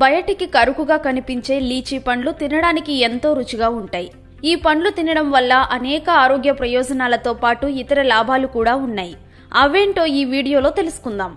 బయటికి కరుకుగా కనిపించే లీచీ పండ్లు తినడానికి ఎంతో రుచిగా ఉంటాయి. ఈ పండ్లు తినడం వల్ల అనేక ఆరోగ్య ప్రయోజనాలతో పాటు ఇతర లాభాలు కూడా ఉన్నాయి. అవేంటో ఈ వీడియోలో తెలుసుకుందాం.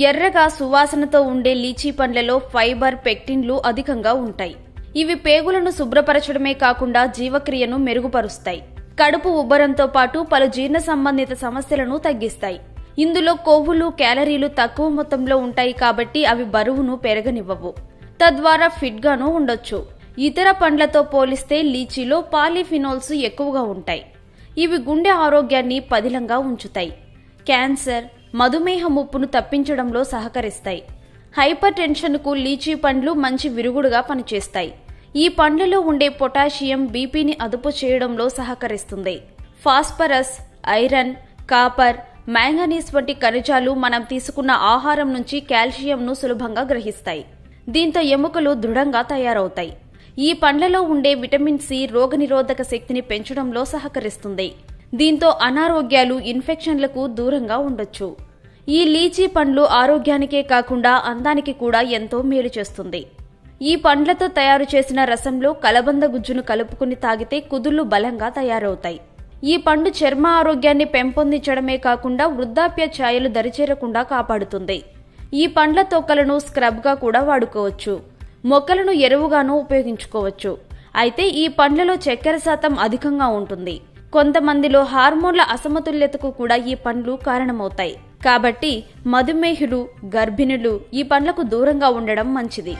ఎర్రగా సువాసనతో ఉండే లీచీ పండ్లలో ఫైబర్, పెక్టిన్లు అధికంగా ఉంటాయి. ఇవి పేగులను శుభ్రపరచడమే కాకుండా జీవక్రియను మెరుగుపరుస్తాయి. కడుపు ఉబ్బరంతో పాటు పలు జీర్ణ సంబంధిత సమస్యలను తగ్గిస్తాయి. ఇందులో కొవ్వులు, క్యాలరీలు తక్కువ మొత్తంలో ఉంటాయి కాబట్టి అవి బరువును పెరగనివ్వవు. తద్వారా ఫిట్గానూ ఉండొచ్చు. ఇతర పండ్లతో పోలిస్తే లీచీలో పాలిఫినోల్స్ ఎక్కువగా ఉంటాయి. ఇవి గుండె ఆరోగ్యాన్ని పదిలంగా ఉంచుతాయి. క్యాన్సర్, మధుమేహ ముప్పును తప్పించడంలో సహకరిస్తాయి. హైపర్ టెన్షన్కు లీచీ పండ్లు మంచి విరుగుడుగా పనిచేస్తాయి. ఈ పండ్లలో ఉండే పొటాషియం బీపీని అదుపు చేయడంలో సహకరిస్తుంది. ఫాస్ఫరస్, ఐరన్, కాపర్, మ్యాంగనీస్ వంటి ఖనిజాలు మనం తీసుకున్న ఆహారం నుంచి కాల్షియంను సులభంగా గ్రహిస్తాయి. దీంతో ఎముకలు దృఢంగా తయారవుతాయి. ఈ పండ్లలో ఉండే విటమిన్ సి రోగనిరోధక శక్తిని పెంచడంలో సహకరిస్తుంది. దీంతో అనారోగ్యాలు, ఇన్ఫెక్షన్లకు దూరంగా ఉండొచ్చు. ఈ లీచీ పండ్లు ఆరోగ్యానికే కాకుండా అందానికి కూడా ఎంతో మేలు చేస్తుంది. ఈ పండ్లతో తయారు చేసిన రసంలో కలబంద గుజ్జును కలుపుకుని తాగితే కుదుళ్లు బలంగా తయారవుతాయి. ఈ పండు చర్మ ఆరోగ్యాన్ని పెంపొందించడమే కాకుండా వృద్ధాప్య ఛాయలు దరిచేరకుండా కాపాడుతుంది. ఈ పండ్ల తొక్కలను స్క్రబ్గా కూడా వాడుకోవచ్చు. మొక్కలను ఎరువుగానూ ఉపయోగించుకోవచ్చు. అయితే ఈ పండ్లలో చక్కెర శాతం అధికంగా ఉంటుంది. కొంతమందిలో హార్మోన్ల అసమతుల్యతకు కూడా ఈ పండ్లు కారణమవుతాయి. కాబట్టి మధుమేహులు, గర్భిణులు ఈ పండ్లకు దూరంగా ఉండడం మంచిది.